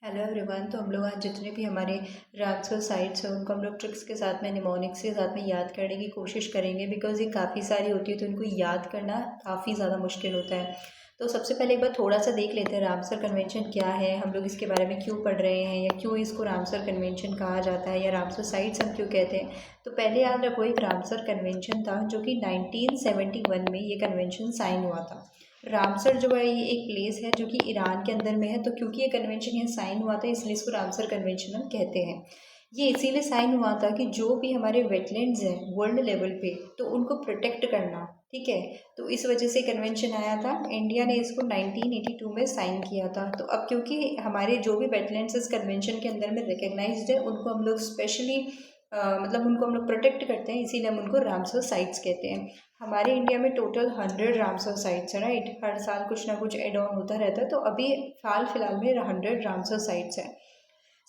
Hello everyone. तो हम लोग आज जितने भी हमारे रामसर साइट्स हैं उनको हम लोग ट्रिक्स के साथ में निमोनिक्स के साथ में याद करने की कोशिश करेंगे, बिकॉज ये काफ़ी सारी होती है तो इनको याद करना काफ़ी ज़्यादा मुश्किल होता है। तो सबसे पहले एक बार थोड़ा सा देख लेते हैं रामसर कन्वेंशन क्या है, हम लोग इसके बारे में क्यों पढ़ रहे हैं या क्यों इसको रामसर कन्वेंशन कहा जाता है या रामसर साइट्स हम क्यों कहते हैं। तो पहले याद रखो, एक रामसर कन्वेंशन था जो कि 1971 में ये कन्वेंशन साइन हुआ था। रामसर जो है ये एक प्लेस है जो कि ईरान के अंदर में है। तो क्योंकि ये कन्वेंशन यहाँ साइन हुआ था इसलिए इसको रामसर कन्वेंशन हम कहते हैं। ये इसीलिए साइन हुआ था कि जो भी हमारे वेटलैंड्स हैं वर्ल्ड लेवल पे तो उनको प्रोटेक्ट करना, ठीक है। तो इस वजह से कन्वेंशन आया था। इंडिया ने इसको 1982 में साइन किया था। तो अब क्योंकि हमारे जो भी वेटलैंड्स इस कन्वेंशन के अंदर में रिकग्नाइज्ड है उनको हम लोग स्पेशली मतलब उनको हम लोग प्रोटेक्ट करते हैं, इसीलिए हम उनको रामसर साइट्स कहते हैं। हमारे इंडिया में टोटल 100 रामसर साइट्स है, राइट। हर साल कुछ ना कुछ एड ऑन होता रहता है। तो अभी हाल फिलहाल में 100 रामसर साइट्स हैं।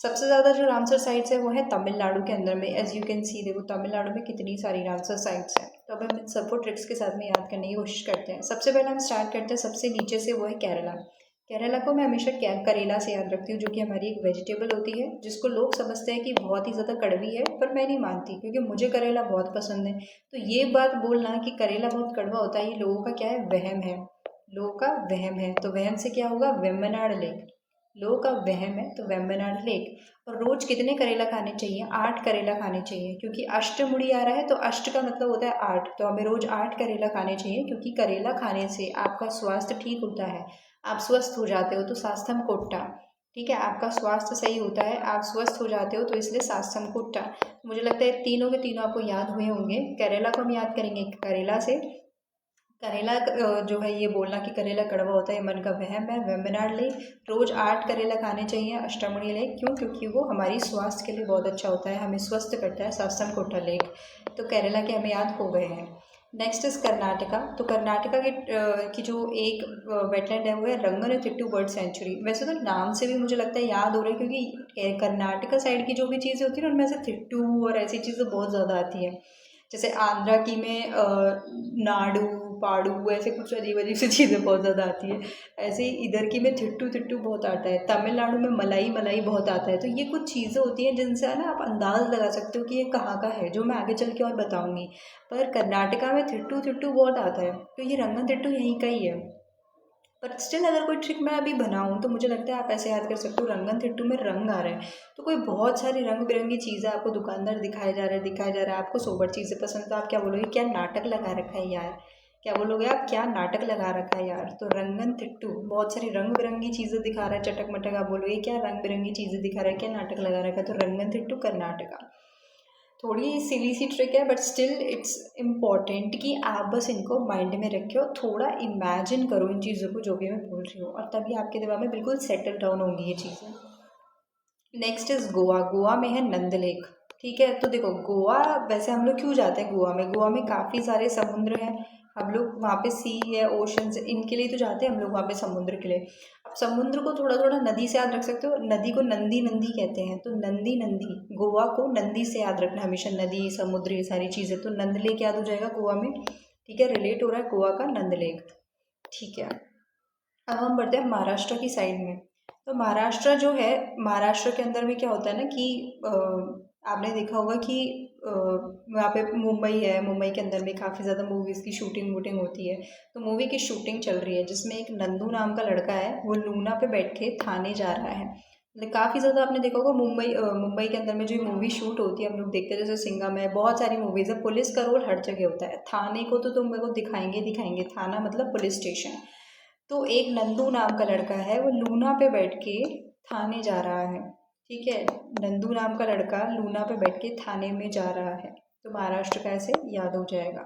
सबसे ज़्यादा जो रामसर साइट्स है वो है तमिलनाडु के अंदर में। एज यू कैन सी, देखो तमिलनाडु में कितनी सारी रामसर साइट्स हैं। तो अब हम इन सबको ट्रिक्स के साथ में याद करने की कोशिश करते हैं। सबसे पहले हम स्टार्ट करते हैं सबसे नीचे से, वो है केरला। केरला को मैं हमेशा करेला से याद रखती हूँ, जो कि हमारी एक वेजिटेबल होती है जिसको लोग समझते हैं कि बहुत ही ज़्यादा कड़वी है, पर मैं नहीं मानती क्योंकि मुझे करेला बहुत पसंद है। तो ये बात बोलना कि करेला बहुत कड़वा होता है, ये लोगों का क्या है, वहम है। लोगों का वहम है। तो वहम से क्या होगा, वेम्बनाड लेक। लोगों का वहम है तो वेम्बनाड लेक। और रोज कितने करेला खाने चाहिए, 8 करेला खाने चाहिए, क्योंकि अष्टमुड़ी आ रहा है तो अष्ट का मतलब होता है 8। तो हमें रोज 8 करेला खाने चाहिए, क्योंकि करेला खाने से आपका स्वास्थ्य ठीक होता है, आप स्वस्थ हो जाते हो। तो स्वास्थ्यम कोट्टा, ठीक है, आपका स्वास्थ्य सही होता है, आप स्वस्थ हो जाते हो, तो इसलिए स्वास्थ्यम कोट्टा। मुझे लगता है तीनों के तीनों आपको याद हुए होंगे। करेला को हम याद करेंगे करेला से। करेला जो है, ये बोलना कि करेला कड़वा होता है ये मन का वहम है। वेम्बनाड लेक, रोज 8 करेला खाने चाहिए। अष्टमुड़ी लेक क्यों, क्योंकि वो हमारी स्वास्थ्य के लिए बहुत अच्छा होता है, हमें स्वस्थ करता है। सासम कोटा लेक। तो केरला के हमें याद हो गए हैं। Next is Karnataka. तो कर्नाटका की जो एक वेटलैंड है वो है रंगनतिट्टू बर्ड सेंचुरी। वैसे तो नाम से भी मुझे लगता है याद हो रहा है, क्योंकि कर्नाटका साइड की जो भी चीज़ें होती है ना उनमें ऐसे तिट्टू और ऐसी चीज़ें बहुत ज़्यादा आती हैं। जैसे आंध्रा की में नाडू पाड़ू ऐसे कुछ अजीब अजीब सी चीज़ें बहुत ज़्यादा आती है। ऐसे ही इधर की में थिट्टू थिट्टू बहुत आता है। तमिलनाडु में मलाई मलाई बहुत आता है। तो ये कुछ चीज़ें होती हैं जिनसे है ना आप अंदाज़ लगा सकते हो कि ये कहाँ का है, जो मैं आगे चल के और बताऊँगी। पर कर्नाटका में थिट्टू थिट्टू बहुत आता है, तो ये रंगन थिट्टू यहीं का ही है। पर स्टिल अगर कोई ट्रिक मैं अभी बनाऊँ तो मुझे लगता है आप ऐसे याद कर सकते हो, रंगन थिट्टू में रंग आ रहा है तो कोई बहुत सारी रंग बिरंगी चीज़ें आपको दुकानदार दिखाया जा रहा है। आपको सोबर चीज़ें पसंद, तो आप क्या बोलोगे, क्या नाटक लगा रखा है यार। क्या बोलोगे आप, क्या नाटक लगा रखा है यार। तो रंगन थिट्टू बहुत सारी रंग बिरंगी चीज़ें दिखा रहा है, चटक मटक। आप बोलोगे क्या रंग बिरंगी चीज़ें दिखा रहा है, क्या नाटक लगा रखा है। तो रंगन थिट्टू कर्नाटका। थोड़ी सिली सी ट्रिक है, बट स्टिल इट्स इम्पॉर्टेंट कि आप बस इनको माइंड में रखे और थोड़ा इमेजिन करो इन चीज़ों को जो भी मैं बोल रही हूँ, और तभी आपके दिमाग में बिल्कुल सेटल डाउन होंगी ये चीज़ें। Next is Goa. गोवा में है नंद लेक, ठीक है। तो देखो गोवा, वैसे हम लोग क्यों जाते हैं गोवा में, गोवा में काफ़ी सारे समुद्र हैं। हम लोग वहाँ पे सी है, ओशंस, इनके लिए तो जाते हैं हम लोग वहाँ पे, समुद्र के लिए। अब समुद्र को थोड़ा थोड़ा नदी से याद रख सकते हो। नदी को नंदी नंदी कहते हैं, तो नंदी नंदी, गोवा को नंदी से याद रखना हमेशा। नदी समुद्र ये सारी चीज़ें, तो नंद लेक याद हो जाएगा गोवा में, ठीक है। रिलेट हो रहा है गोवा का नंद लेक, ठीक है। अब हम बढ़ते हैं महाराष्ट्र की साइड में। तो महाराष्ट्र जो है, महाराष्ट्र के अंदर में क्या होता है ना कि आपने देखा होगा कि वहाँ पे मुंबई है, मुंबई के अंदर में काफ़ी ज़्यादा मूवीज़ की शूटिंग वूटिंग होती है। तो मूवी की शूटिंग चल रही है जिसमें एक नंदू नाम का लड़का है, वो लूना पे बैठ के थाने जा रहा है। मतलब काफ़ी ज़्यादा आपने देखा होगा मुंबई के अंदर में जो मूवी शूट होती है हम लोग देखते हैं, जैसे सिंघम है, बहुत सारी मूवीज़ है। पुलिस का रोल हर जगह होता है। थाने को तो तुम मेरे को दिखाएंगे दिखाएंगे, थाना मतलब पुलिस स्टेशन। तो एक नंदू नाम का लड़का है, वो लूना पे बैठ के थाने जा रहा है, ठीक है। नंदू नाम का लड़का लूना पे बैठ के थाने में जा रहा है। तो महाराष्ट्र का ऐसे याद हो जाएगा।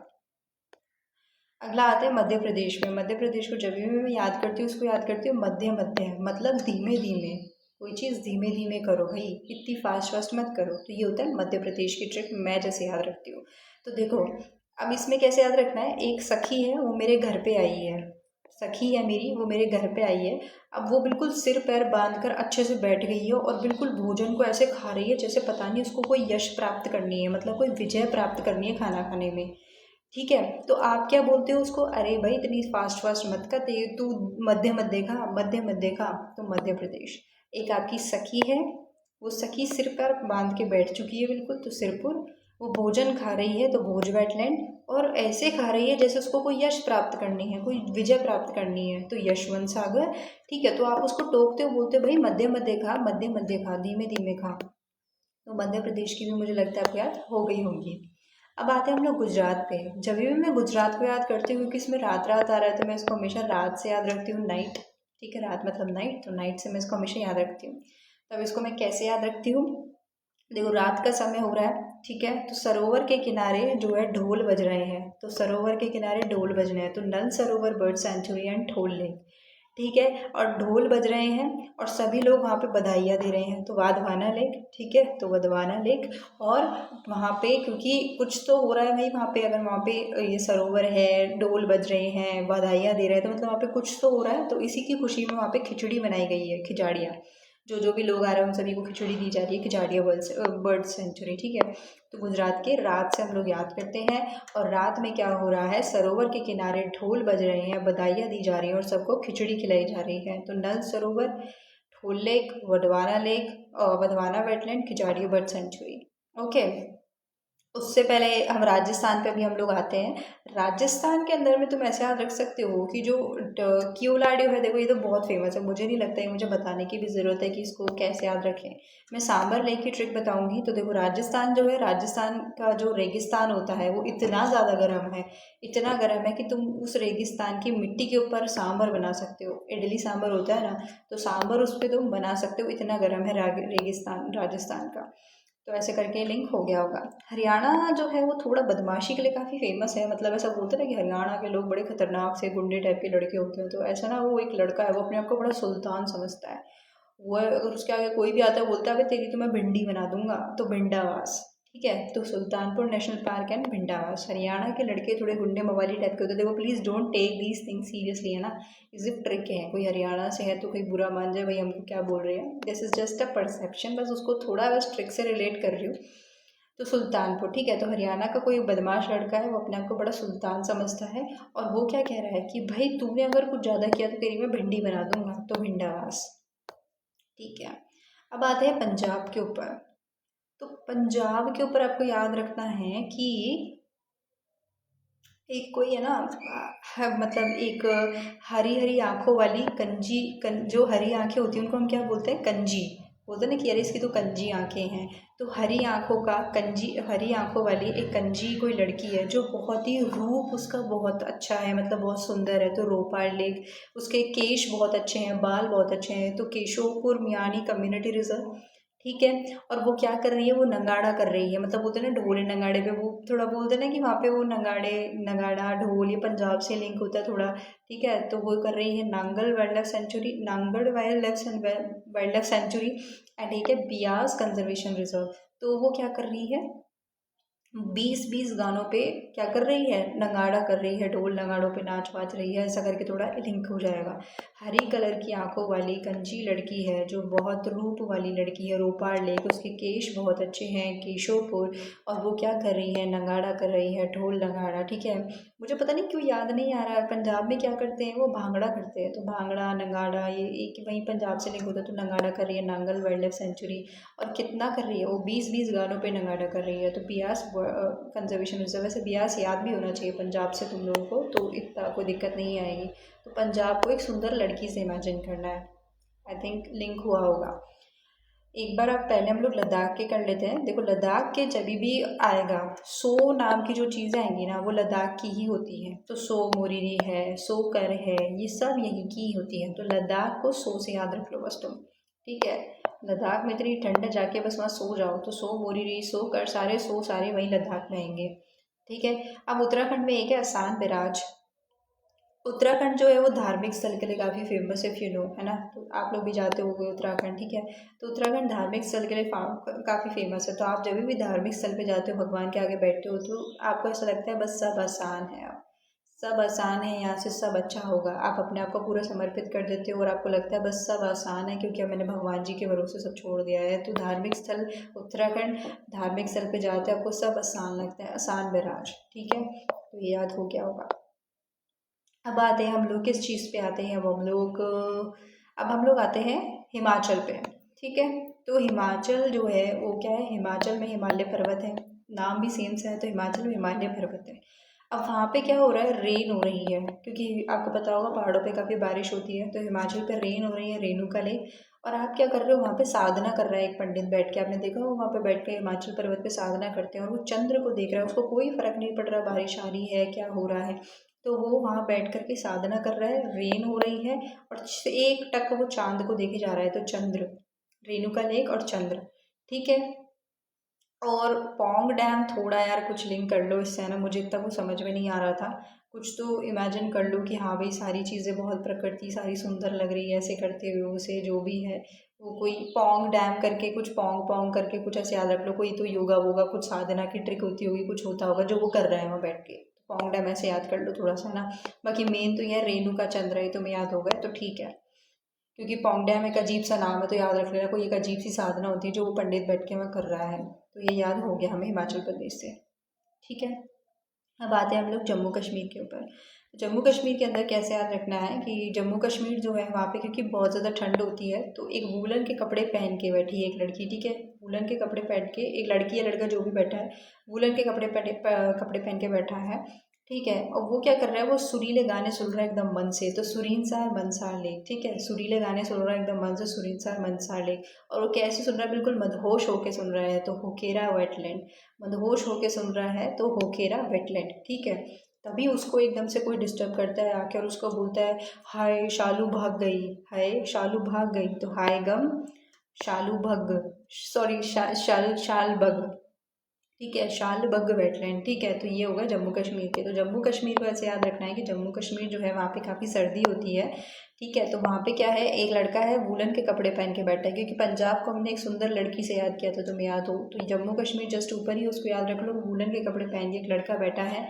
अगला आता है मध्य प्रदेश में। मध्य प्रदेश को जब भी मैं याद करती हूँ उसको याद करती हूँ मध्य मध्य, मतलब धीमे धीमे। कोई चीज़ धीमे धीमे करो भाई, इतनी फास्ट फास्ट मत करो। तो ये होता है मध्य प्रदेश की ट्रिक, मैं जैसे याद रखती हूँ। तो देखो, अब इसमें कैसे याद रखना है, एक सखी है वो मेरे घर पे आई है, सखी है मेरी वो मेरे घर पे आई है। अब वो बिल्कुल सिर पैर बांध कर अच्छे से बैठ गई है और बिल्कुल भोजन को ऐसे खा रही है जैसे पता नहीं उसको कोई यश प्राप्त करनी है, मतलब कोई विजय प्राप्त करनी है खाना खाने में, ठीक है। तो आप क्या बोलते हो उसको, अरे भाई इतनी फास्ट फास्ट मत कर, तू मध्य मध्य खा, मध्य मध्य खा। तो मध्य प्रदेश। एक आपकी सखी है, वो सखी सिर पर बांध के बैठ चुकी है बिल्कुल, तो सिरपुर। वो भोजन खा रही है, तो भोज वेटलैंड। और ऐसे खा रही है जैसे उसको कोई यश प्राप्त करनी है, कोई विजय प्राप्त करनी है, तो यशवंत सागर। ठीक है, तो आप उसको टोकते हो, बोलते हो भाई मध्य मध्य खा, मध्य मध्य खा, धीमे धीमे खा। तो मध्य प्रदेश की भी मुझे लगता है आपको याद हो गई होंगी। अब आते हैं हम लोग गुजरात पे। जब भी मैं गुजरात को याद करती हूँ, क्योंकि इसमें रात रात आ रहा है, तो मैं इसको हमेशा रात से याद रखती हूँ, नाइट। ठीक है, रात मतलब नाइट, तो नाइट से मैं इसको हमेशा याद रखती हूँ। तब इसको मैं कैसे याद रखती हूँ? देखो, रात का समय हो रहा है, ठीक है, तो सरोवर के किनारे जो है ढोल बज रहे हैं, तो सरोवर के किनारे ढोल बज रहे हैं, तो नल सरोवर बर्ड सेंचुरी एंड ढोल लेक। ठीक है, और ढोल बज रहे हैं और सभी लोग वहाँ पे बधाइयाँ दे रहे हैं, तो वाधवाना लेक। ठीक है, तो वधवाना लेक। और वहाँ पे क्योंकि कुछ तो हो रहा है भाई वहाँ पे, अगर वहाँ पे ये सरोवर है, ढोल बज रहे हैं, बधाइयाँ दे रहे हैं, तो मतलब वहाँ पे कुछ तो हो रहा है, तो इसी की खुशी में वहाँ पे खिचड़ी बनाई गई है, खिजाड़ियाँ। जो जो भी लोग आ रहे हैं उन सभी को खिचड़ी दी जा रही है, खिजाड़िया बर्ड सेंचुरी। ठीक है, तो गुजरात के रात से हम लोग याद करते हैं। और रात में क्या हो रहा है, सरोवर के किनारे ढोल बज रहे हैं, बधाइयाँ दी जा रही हैं और सबको खिचड़ी खिलाई जा रही है, तो Nal Sarovar, Dhol lake, Wadhwana lake, Wadhwana wetland, Khijadiya bird sanctuary. Okay, उससे पहले हम राजस्थान पे भी हम लोग आते हैं। राजस्थान के अंदर में तुम ऐसे याद रख सकते हो कि जो क्यूलाडियो है, देखो ये तो बहुत फेमस है, मुझे नहीं लगता है मुझे बताने की भी ज़रूरत है कि इसको कैसे याद रखें। मैं सांबर लेक की ट्रिक बताऊंगी। तो देखो, राजस्थान जो है, राजस्थान का जो रेगिस्तान होता है वो इतना ज़्यादा गर्म है, इतना गर्म है कि तुम उस रेगिस्तान की मिट्टी के ऊपर सांबर बना सकते हो। इडली सांबर होता है ना, तो सांबर उस पर तुम बना सकते हो, इतना गर्म है रेगिस्तान राजस्थान का। तो ऐसे करके लिंक हो गया होगा। हरियाणा जो है वो थोड़ा बदमाशी के लिए काफ़ी फेमस है, मतलब ऐसा बोलते हैं ना कि हरियाणा के लोग बड़े खतरनाक से गुंडे टाइप के लड़के होते हैं, तो ऐसा ना, वो एक लड़का है, वो अपने आप को बड़ा सुल्तान समझता है। वो अगर उसके आगे कोई भी आता है, बोलता है "अबे तेरी तो मैं भिंडी बना दूंगा", तो भिंडावास। ठीक है, तो Sultanpur national park and Bhindawas. Haryana के लड़के थोड़े गुंडे मवाली टाइप के होते हैं। देखो, please don't take these things seriously, है ना। ये सिर्फ ट्रिक है, कोई हरियाणा से है तो कोई बुरा मान जाए भाई हमको क्या बोल रहे हैं, this is just a perception, बस उसको थोड़ा बस ट्रिक से रिलेट कर रही हूँ। तो सुल्तानपुर, ठीक है, तो हरियाणा का कोई बदमाश लड़का है, वो अपने आप को बड़ा सुल्तान समझता है। और वो क्या कह रहा है कि भाई तूने अगर कुछ ज़्यादा किया तो तेरी मैं भिंडी बना दूंगा, तो भिंडावास। ठीक है, अब आते हैं पंजाब के ऊपर। तो पंजाब के ऊपर आपको याद रखना है कि एक कोई है ना, मतलब एक हरी हरी आंखों वाली कंजी, जो हरी आंखें होती हैं उनको हम क्या बोलते हैं, कंजी। बोलते हैं ना कि अरे इसकी तो कंजी आंखें हैं। तो हरी आंखों का कंजी, हरी आंखों वाली एक कंजी कोई लड़की है, जो बहुत ही रूप उसका बहुत अच्छा है, मतलब बहुत सुंदर है, तो रोपाड़ लेक। उसके केश बहुत अच्छे हैं, बाल बहुत अच्छे हैं, तो केशोपुर मियानी कम्युनिटी रिजर्व। ठीक है, और वो क्या कर रही है, वो नगाड़ा कर रही है, मतलब बोलते हैं ना ढोल नगाड़े पे, वो थोड़ा बोलते हैं ना कि वहाँ पे वो नगाड़े, नगाड़ा ढोल, ये पंजाब से लिंक होता है थोड़ा। ठीक है, तो वो कर रही है Nangal wild life sanctuary, Nangal wild life sanctuary and एक है बियास कंजर्वेशन रिजर्व। तो वो क्या कर रही है, 20-20 गानों पे क्या कर रही है, नगाड़ा कर रही है, ढोल नगाड़ों पे नाच वाच रही है, ऐसा करके थोड़ा लिंक हो जाएगा। हरी कलर की आंखों वाली कंची लड़की है, जो बहुत रूप वाली लड़की है, रोपाड़ लेक, उसके केश बहुत अच्छे हैं, केशोपुर। और वो क्या कर रही है, नगाड़ा कर रही है, ढोल नगाड़ा। ठीक है, मुझे पता नहीं क्यों याद नहीं आ रहा है, पंजाब में क्या करते हैं, वो भांगड़ा करते हैं, तो भांगड़ा नगाड़ा ये एक वहीं पंजाब से लिंक होता है। तो नगाड़ा कर रही है नांगल वाइल्ड लाइफ सेंचुरी। और कितना कर रही है वो, 20-20 गानों पे नगाड़ा कर रही है, तो बियास कंजर्वेशन रिजर्व। वैसे बियास याद भी होना चाहिए पंजाब से तुम लोगों को, तो इतना कोई दिक्कत नहीं आएगी। तो पंजाब को एक सुंदर लड़की से इमेजिन करना है, आई थिंक लिंक हुआ होगा। एक बार अब पहले हम लोग लद्दाख के कर लेते हैं। देखो, लद्दाख के जब भी आएगा, सो नाम की जो चीज़ें आएंगी ना, वो लद्दाख की ही होती है। तो सो मोरीरी है, सो कर है, ये सब यहीं की ही होती है, तो लद्दाख को सो से याद रख लो बस तुम। ठीक है, लद्दाख में इतनी ठंड है, जाके बस वहाँ सो जाओ, तो सो मोरीरी, सो कर, सारे सो सारे वहीं लद्दाख में आएंगे। ठीक है, अब उत्तराखंड में एक है आसान बिराज। उत्तराखंड जो है वो धार्मिक स्थल के लिए काफ़ी फेमस है, यू नो, है ना, तो आप लोग भी जाते होंगे उत्तराखंड। ठीक है, तो उत्तराखंड धार्मिक स्थल के लिए काफ़ी फेमस है। तो आप जब भी धार्मिक स्थल पे जाते हो, भगवान के आगे बैठते हो, तो आपको ऐसा लगता है बस सब आसान है, अब सब आसान है, यहाँ से सब अच्छा होगा। आप अपने आप को पूरा समर्पित कर देते हो और आपको लगता है बस सब आसान है, क्योंकि अब मैंने भगवान जी के भरोसे सब छोड़ दिया है। तो धार्मिक स्थल उत्तराखंड, धार्मिक स्थल पे जाते हैं, आपको सब आसान लगता है, आसान विराज। ठीक है, तो ये याद हो गया होगा। अब आते हैं हम लोग किस चीज़ पे आते हैं, अब हम लोग आते हैं हिमाचल पे है। ठीक है, तो हिमाचल जो है वो क्या है, हिमाचल में हिमालय पर्वत है, नाम भी सेम सा है, तो हिमाचल में हिमालय पर्वत है। अब वहाँ पे क्या हो रहा है, रेन हो रही है, क्योंकि आपको पता होगा पहाड़ों पे काफ़ी बारिश होती है, तो हिमाचल पे रेन हो रही है, रेणुका लेक। और आप क्या कर रहे हो, वहाँ पे साधना कर रहा है एक पंडित बैठ के, आपने देखा हो वहाँ पे बैठ के हिमाचल पर्वत पे साधना करते हैं, और वो चंद्र को देख रहा है, उसको कोई फर्क नहीं पड़ रहा बारिश आ रही है क्या हो रहा है, तो वो वहाँ बैठ करके साधना कर रहा है, रेन हो रही है, और एक टक वो चांद को देखे जा रहा है, तो चंद्र, रेणुका लेक और चंद्र। ठीक है, और पौंग डैम थोड़ा यार कुछ लिंक कर लो इससे, है ना, मुझे इतना कुछ समझ में नहीं आ रहा था, कुछ तो इमेजिन कर लो कि हाँ भाई सारी चीज़ें बहुत प्रकृति सारी सुंदर लग रही है ऐसे करते हुए, उसे जो भी है वो कोई पौंग डैम करके कुछ पौंग पौंग करके कुछ ऐसे याद रख लो, कोई तो योगा वोगा कुछ साधना की ट्रिक होती होगी, कुछ होता होगा जो वो कर रहा है वहाँ बैठ के, पौंग डैम ऐसे याद कर लो थोड़ा सा ना। बाकी मेन तो यह रेणुका चंद्र है, तुम्हें याद होगा तो ठीक है, क्योंकि पौंग डैम एक अजीब सा नाम है, तो याद रख लेना, कोई एक अजीब सी साधना होती है जो वो पंडित बैठ के वहाँ कर रहा है, तो ये याद हो गया हमें हिमाचल प्रदेश से। ठीक है, अब आते हैं हम लोग जम्मू कश्मीर के ऊपर। जम्मू कश्मीर के अंदर कैसे याद रखना है कि जम्मू कश्मीर जो है वहाँ पे क्योंकि बहुत ज़्यादा ठंड होती है, तो एक वूलन के कपड़े पहन के बैठी है एक लड़की। ठीक है, वूलन के कपड़े पहन के एक लड़की या लड़का जो भी बैठा है, वूलन के कपड़े पहन के बैठा है। ठीक है, और वो क्या कर रहा है, वो सुरीले गाने सुन रहा है एकदम मन से, तो सुरीन सार मनसार लेक। ठीक है, सुरीले गाने सुन रहा है एकदम मन से, सुरीन सार मनसार लेक। और वो कैसे सुन रहा है, बिल्कुल मदहोश होके सुन रहा है, तो होकेरा वेटलैंड, मदहोश होके सुन रहा है तो होकेरा वेटलैंड। ठीक है, तभी उसको एकदम से कोई डिस्टर्ब करता है आके और उसको बोलता है हाय शालू भाग गई, हाय शालू भाग गई, तो हाय गम शालू भग, सॉरी शाल शाल बग। ठीक है, शालबग वेटलैंड। ठीक है, तो ये होगा जम्मू कश्मीर के। तो जम्मू कश्मीर को ऐसे याद रखना है कि जम्मू कश्मीर जो है वहाँ पे काफ़ी सर्दी होती है। ठीक है, तो वहाँ पे क्या है, एक लड़का है वूलन के कपड़े पहन के बैठा है, क्योंकि पंजाब को हमने एक सुंदर लड़की से याद किया था, तुम्हें याद हो, तो जम्मू कश्मीर जस्ट ऊपर ही, उसको याद रख लो, वूलन के कपड़े पहन के एक लड़का बैठा है,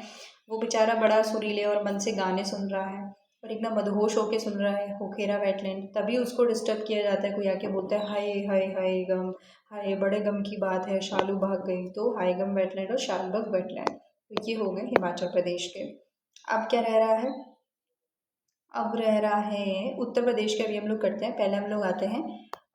वो बेचारा बड़ा सुरीले और मन से गाने सुन रहा है और एकदम मदहोश होके सुन रहा है होकेरा वेटलैंड। तभी उसको डिस्टर्ब किया जाता है, कोई आके बोलता है हाय हाय हाय गम, हाय बड़े गम की बात है शालू भाग गई, तो हाईगम वेटलैंड और शालबग वेटलैंड। तो ये हो गए हिमाचल प्रदेश के। अब क्या रह रहा है, अब रह रहा है उत्तर प्रदेश के। अभी हम लोग करते हैं, पहले हम लोग आते हैं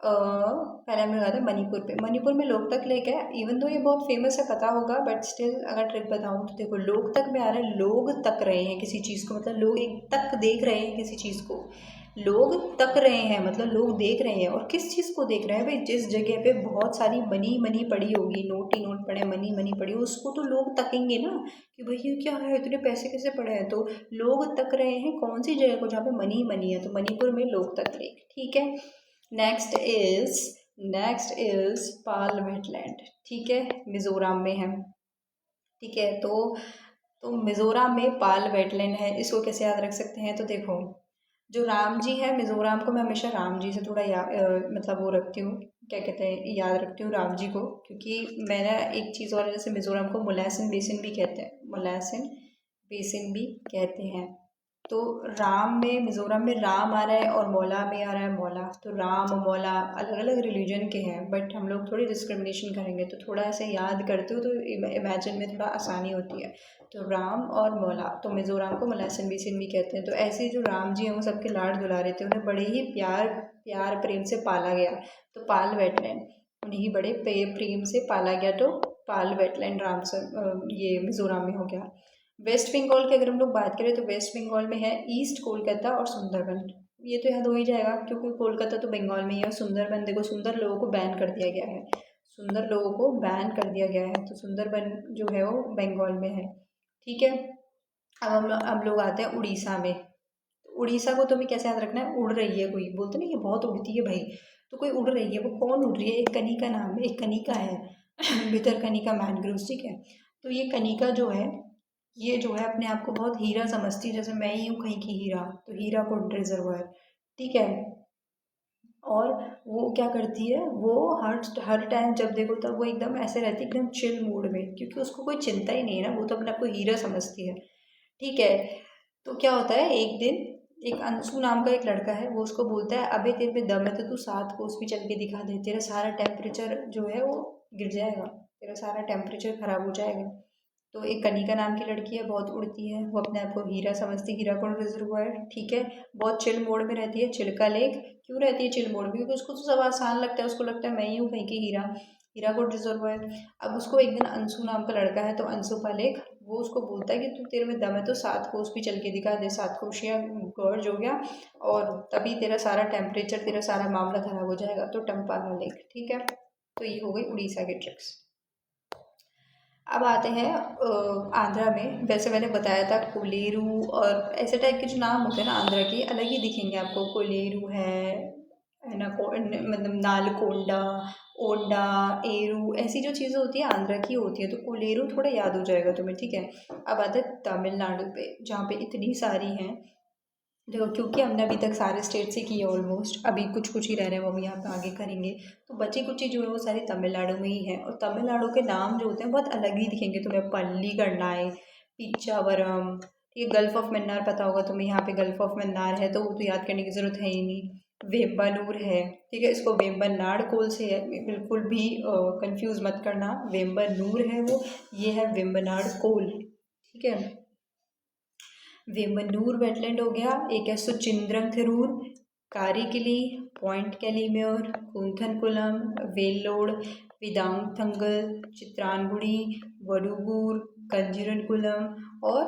पहले हम लोग आते हैं मणिपुर पे। मणिपुर में लोकतक लेक है, इवन तो ये बहुत फेमस है पता होगा, बट स्टिल अगर ट्रिक बताऊँ तो देखो, लोकतक में आ रहा है लोग तक रहे हैं किसी चीज़ को, मतलब लोग एक तक देख रहे हैं किसी चीज़ को, लोग तक रहे हैं मतलब लोग देख रहे हैं। और किस चीज़ को देख रहे हैं भाई, जिस जगह पे बहुत सारी मनी मनी पड़ी होगी, नोट ही नोट पड़े, मनी मनी पड़ी, उसको तो लोग तकेंगे ना कि भाई ये क्या है, इतने पैसे कैसे पड़े हैं, तो लोग तक रहे हैं कौन सी जगह को जहाँ पे मनी ही मनी है, तो मणिपुर में लोग तक लेक। ठीक है, next is next is Pal wetland. ठीक है, मिजोरम में है। ठीक है, तो मिजोरम में पाल वेटलैंड है, इसको कैसे याद रख सकते हैं, तो देखो, जो राम जी है मिजोरम को, मैं हमेशा राम जी से थोड़ा मतलब वो रखती हूँ, क्या कहते हैं, याद रखती हूँ राम जी को, क्योंकि मैंने एक चीज़ और, जैसे मिजोरम को मोलासिन बेसिन भी कहते हैं, मोलासिन बेसिन भी कहते हैं। तो राम में, मिजोरम में राम आ रहा है और मौला में आ रहा है मौला, तो राम मौला अलग अलग रिलीजन के हैं, बट हम लोग थोड़ी डिस्क्रिमिनेशन करेंगे, तो थोड़ा ऐसे याद करते हो तो इमेजिन में थोड़ा आसानी होती है। तो राम और मौला, तो मिजोरम को मोलासिन बेसिन भी कहते हैं। तो ऐसे जो राम जी हैं वो सबके लाड दुलारे थे, उन्हें बड़े ही प्यार प्यार प्रेम से पाला गया, तो पाल वेटलैंड, उन्हें ही बड़े प्रेम से पाला गया, तो पाल वेटलैंड ये मिजोरम में हो गया। वेस्ट बंगाल की अगर हम लोग बात करें, तो वेस्ट बंगाल में है ईस्ट कोलकाता और सुंदरबन। ये तो याद हो ही जाएगा क्योंकि कोलकाता तो बंगाल में ही है, और सुंदरबन देखो, सुंदर लोगों को बैन कर दिया गया है, सुंदर लोगों को बैन कर दिया गया है, तो सुंदरबन जो है वो बंगाल में है। ठीक है, अब हम लोग आते हैं उड़ीसा में। उड़ीसा को तो भी कैसे याद रखना है, उड़ रही है कोई, बोलते ना ये बहुत उड़ती है भाई, तो कोई उड़ रही है, वो कौन उड़ रही है, एक कनिका नाम है, एक कनिका है भितरकनिका मैनग्रोव्स। ठीक है, तो ये कनिका जो है, ये जो है अपने आप को बहुत हीरा समझती है, जैसे मैं ही हूँ कहीं की हीरा, तो हीरा को रिजर्वायर। ठीक है, और वो क्या करती है, वो हर हर टाइम जब देखो तब वो एकदम ऐसे रहती है, एकदम चिल मूड में, क्योंकि उसको कोई चिंता ही नहीं है ना, वो तो अपने आप को हीरा समझती है। ठीक है, तो क्या होता है, एक दिन एक अंशु नाम का एक लड़का है, वो उसको बोलता है अबे तेरे में दम है तो तू 7 कोस भी चल के दिखा दे, तेरा सारा टेम्परेचर जो है वो गिर जाएगा, तेरा सारा टेम्परेचर खराब हो जाएगा। तो एक कनिका नाम की लड़की है, बहुत उड़ती है, वो अपने आप को हीरा समझती है, हीराकुंड रिजर्वायर, ठीक है। बहुत चिल मोड में रहती है, चिल्का लेक। क्यों रहती है चिल मोड में? क्योंकि उसको तो सब आसान लगता है, उसको लगता है मैं ही हूँ कहीं की हीरा, हीराकुंड रिजर्वायर। अब उसको एक दिन अंशु नाम का लड़का है, तो अंशु पालेख, वो उसको बोलता है कि तू, तेरे में दम है तो 7 कोस भी चल के दिखा दे, 7 कोशियाँ गॉर्ज हो गया और तभी तेरा सारा टेम्परेचर, तेरा सारा मामला खराब हो जाएगा। तो टम्पाला लेक, ठीक है। तो ये हो गई उड़ीसा की ट्रिक्स। अब आते हैं आंध्रा में। वैसे मैंने बताया था कोलेरू और ऐसे टाइप के जो नाम होते हैं ना आंध्रा के, अलग ही दिखेंगे आपको। कोलेरू है ना, मतलब नालकोंडा, ओंडा, एरू, ऐसी जो चीज़ें होती है आंध्रा की होती है। तो कोलेरू थोड़ा याद हो जाएगा तुम्हें, ठीक है। अब आते हैं तमिलनाडु पे, जहाँ पे इतनी सारी हैं। देखो, क्योंकि हमने अभी तक सारे स्टेट से किए ऑलमोस्ट, अभी कुछ कुछ ही रह रहे हैं, वो हम यहाँ पे आगे करेंगे। तो बची कुची जो है वो सारी तमिलनाडु में ही है। और तमिलनाडु के नाम जो होते हैं बहुत अलग ही दिखेंगे तुम्हें। पल्लीकरनाई, पिच्चावरम, ये गल्फ ऑफ मन्नार पता होगा तुम्हें, यहाँ पे गल्फ ऑफ मन्नार है, तो वो तो याद करने की ज़रूरत है ही नहीं। वेम्बनूर है, ठीक है, इसको वेम्बनाड कोल से है, बिल्कुल भी कंफ्यूज मत करना। वेम्बनूर है वो, ये है वेम्बनाड कोल, ठीक है। वेमनूर वेटलैंड हो गया, एक है सुचिंद्रम थिरूर, कारिकिली, पॉइंट कैलीम्योर, कुंथनकुलम, वेल्लोड, विदांगथंगल, चित्रानगुड़ी, वडुगूर, कंजीरनकुलम और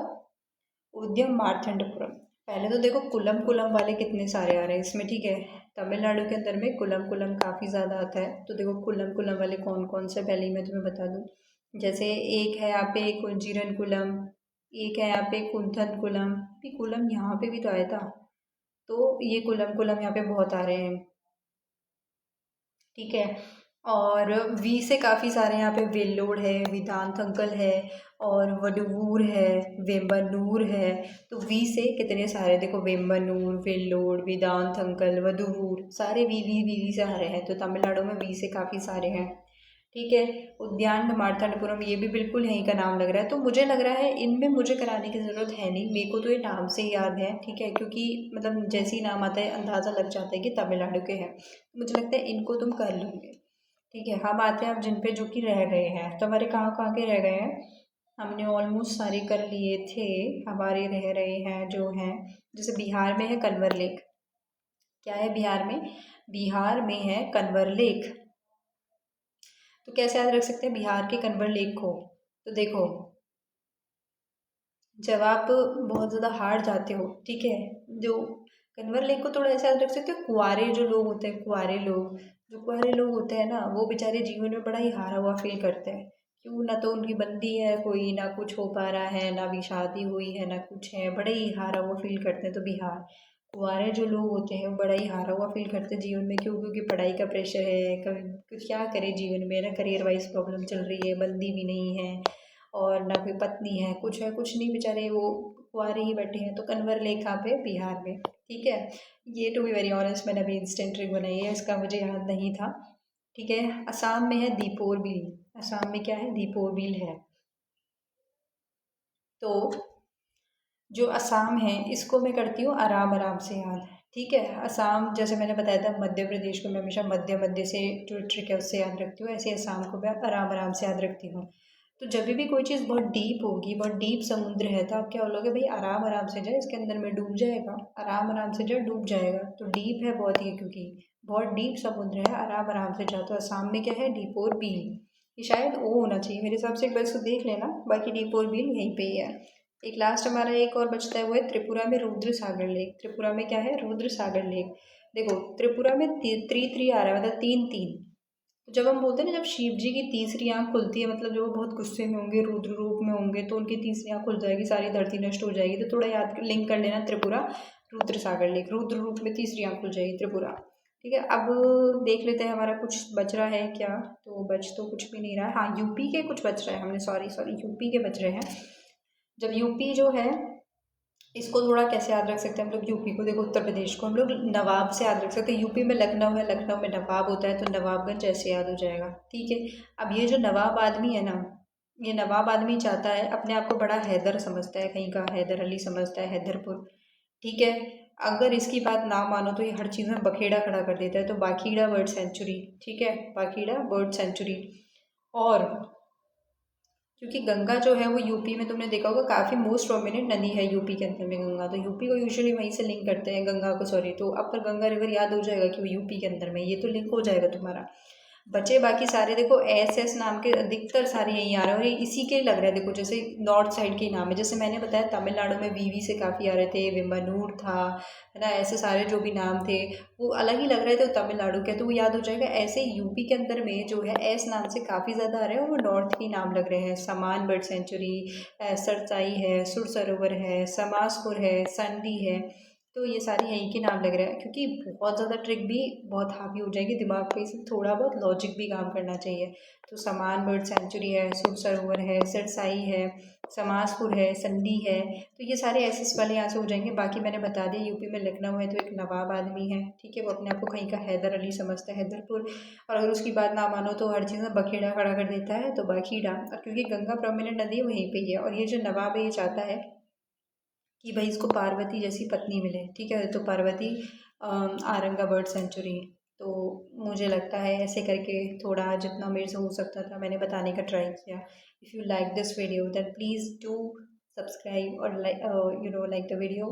उद्यम मार्तंडपुरम। पहले तो देखो कुलम कुलम वाले कितने सारे आ रहे हैं इसमें, ठीक है। तमिलनाडु के अंदर में कुलम कुलम काफ़ी ज़्यादा आता है। तो देखो कुलम कुलम वाले कौन कौन से, पहले ही मैं तुम्हें बता दूँ। जैसे एक है यहाँ पे कुंजीरन कुलम, एक है यहाँ पे कुंथन कुलम, भी कुलम यहाँ पे भी तो आया था। तो ये कुलम कुलम यहाँ पे बहुत आ रहे हैं, ठीक है। और वी से काफ़ी सारे यहाँ पे वेल्लोड है, वेदांत अंकल है और वडुवूर है, वेम्बनूर है। तो वी से कितने सारे देखो, वेम्बनूर, वेल्लोड, वेदांत अंकल, वडुवूर, सारे वी से आ रहे हैं। तो तमिलनाडु में वी से काफ़ी सारे हैं, ठीक है। उद्यान मार्तांडपुरम, ये भी बिल्कुल यहीं का नाम लग रहा है। तो मुझे लग रहा है इनमें मुझे कराने की ज़रूरत है नहीं, मेरे को तो ये नाम से ही याद है, ठीक है। क्योंकि मतलब जैसे ही नाम आता है अंदाज़ा लग जाता है कि तमिलनाडु के हैं। मुझे लगता है इनको तुम कर लोगे, ठीक है। हम आते हैं अब जिन पे जो कि रह गए हैं। तो हमारे कहाँ कहाँ के रह गए हैं, हमने ऑलमोस्ट सारे कर लिए थे। हमारे रह रहे हैं जो हैं, जैसे बिहार में है कन्वर लेक। क्या है बिहार में? बिहार में है कन्वर लेक। तो कैसे याद रख सकते हैं बिहार के कन्वर लेक को? तो देखो, जब आप बहुत ज़्यादा हार जाते हो, ठीक है, जो कन्वर लेक को थोड़ा ऐसा याद रख सकते हो, कुंवारे जो लोग होते हैं, कुंवारे लोग, जो कुंवारे लोग होते हैं ना, वो बेचारे जीवन में बड़ा ही हारा हुआ फील करते हैं। क्यों? ना तो उनकी बंदी है कोई, ना कुछ हो पा रहा है, ना भी शादी हुई है, ना कुछ है, बड़े ही हारा हुआ फील करते हैं। तो बिहार, कुंवारे जो लोग होते हैं वो बड़ा ही हारा हुआ फील करते हैं जीवन में। क्यों? क्योंकि पढ़ाई का प्रेशर है, कभी कुछ क्या करे जीवन में, ना करियर वाइज प्रॉब्लम चल रही है, बंदी भी नहीं है और ना कोई पत्नी है, कुछ है, कुछ नहीं, बेचारे वो कुंवारे ही बैठे हैं। तो कन्वर लेक कहाँ पे? बिहार में, ठीक है। ये टू बी वेरी ऑनेस्ट मैंने अभी इंस्टेंट ट्रिक बनाई है, इसका मुझे याद नहीं था, ठीक है। असम में है दीपोर बिल। असम में क्या है? दीपोर बिल है। तो जो असम है इसको मैं करती हूँ आराम आराम से याद, ठीक है। असम जैसे मैंने बताया था, मध्य प्रदेश को मैं हमेशा मध्य मध्य से जो ट्रिक है उससे याद रखती हूँ, ऐसे असम को मैं आराम आराम से याद रखती हूँ। तो जब भी कोई चीज़ बहुत डीप होगी, बहुत डीप समुद्र है, तो आप क्या बोलोगे? भाई आराम आराम से जाए, इसके अंदर में डूब जाएगा, आराम आराम से जाए, डूब जाएगा। तो डीप है बहुत ही, क्योंकि बहुत डीप समुद्र है, आराम आराम से जाओ। तो असम में क्या है? डीपोर बील। ये शायद ओ होना चाहिए मेरे हिसाब से, एक बार इसको देख लेना, बाकी डीपोर बील यहीं पे ही है। एक लास्ट हमारा एक और बचता है, वो है त्रिपुरा में रुद्र सागर लेक। त्रिपुरा में क्या है? रुद्र सागर लेक। देखो त्रिपुरा में त्री त्री आ रहा है, मतलब तीन तीन। तो जब हम बोलते हैं ना, जब शिव जी की तीसरी आंख खुलती है, मतलब जब वो बहुत गुस्से में होंगे, रुद्र रूप में होंगे, तो उनकी तीसरी आंख खुल जाएगी, सारी धरती नष्ट हो जाएगी। तो थोड़ा याद लिंक कर लेना, त्रिपुरा रुद्र सागर लेक, रुद्र रूप में तीसरी आंख खुल जाएगी त्रिपुरा, ठीक है। अब देख लेते हैं हमारा कुछ बच रहा है क्या। तो बच तो कुछ भी नहीं रहा है। हाँ, यूपी के कुछ बच रहे हैं, हमने सॉरी सॉरी यूपी के बच रहे हैं। जब यूपी जो है, इसको थोड़ा कैसे याद रख सकते हैं हम लोग यूपी को? देखो उत्तर प्रदेश को हम लोग नवाब से याद रख सकते हैं। यूपी में लखनऊ है, लखनऊ में नवाब होता है, तो नवाबगंज ऐसे याद हो जाएगा, ठीक है। अब ये जो नवाब आदमी है ना, ये नवाब आदमी चाहता है, अपने आप को बड़ा हैदर समझता है, कहीं का हैदर अली समझता है, हैदरपुर, ठीक है। अगर इसकी बात ना मानो तो ये हर चीज़ में बखेड़ा खड़ा कर देता है। तो बाखीड़ा बर्ड सेंचुरी, ठीक है, बाखीड़ा बर्ड सेंचुरी। और क्योंकि गंगा जो है वो यूपी में तुमने देखा होगा काफ़ी मोस्ट प्रोमिनेंट नदी है यूपी के अंदर में गंगा, तो यूपी को यूजुअली वहीं से लिंक करते हैं गंगा को, सॉरी, तो अपर गंगा रिवर याद हो जाएगा कि वो यूपी के अंदर में, ये तो लिंक हो जाएगा तुम्हारा। बचे बाकी सारे देखो एस एस नाम के अधिकतर सारे यहीं आ रहे हैं, और ये इसी के लग रहा है। देखो जैसे नॉर्थ साइड के नाम है, जैसे मैंने बताया तमिलनाडु में वीवी से काफ़ी आ रहे थे, विम्बनूर था, है ना, ऐसे सारे जो भी नाम थे वो अलग ही लग रहे थे तमिलनाडु के, तो वो याद हो जाएगा। ऐसे यूपी के अंदर में जो है एस नाम से काफ़ी ज़्यादा आ रहे हैं और वो नॉर्थ के नाम लग रहे हैं। समान बर्ड सेंचुरी, सरसाई है, सुर सरोवर है, समासपुर है, संडी है, तो ये सारे यहीं के नाम लग रहे हैं। क्योंकि बहुत ज़्यादा ट्रिक भी बहुत हावी हो जाएगी दिमाग पे, इसलिए थोड़ा बहुत लॉजिक भी काम करना चाहिए। तो समान बर्ड सेंचुरी है, सुर सरोवर है, सिरसाई है, समासपुर है, संडी है, तो ये सारे एस वाले यहाँ से हो जाएंगे। बाकी मैंने बता दिया यूपी में लखनऊ है, तो एक नवाब आदमी है, ठीक है, वो अपने आप को कहीं का हैदर अली समझता है, हैदरपुर, और अगर उसकी बात ना मानो तो हर चीज़ में बखेड़ा खड़ा कर देता है, तो बखीड़ा। और क्योंकि गंगा प्रोमिनेंट नदी है वहीं पे ही है, और ये जो नवाब है ये चाहता है कि भाई इसको पार्वती जैसी पत्नी मिले, ठीक है, तो पार्वती आरंगा बर्ड सेंचुरी। तो मुझे लगता है ऐसे करके थोड़ा जितना मेरे से हो सकता था मैंने बताने का ट्राई किया। If you like this video then please do subscribe और लाइक द वीडियो।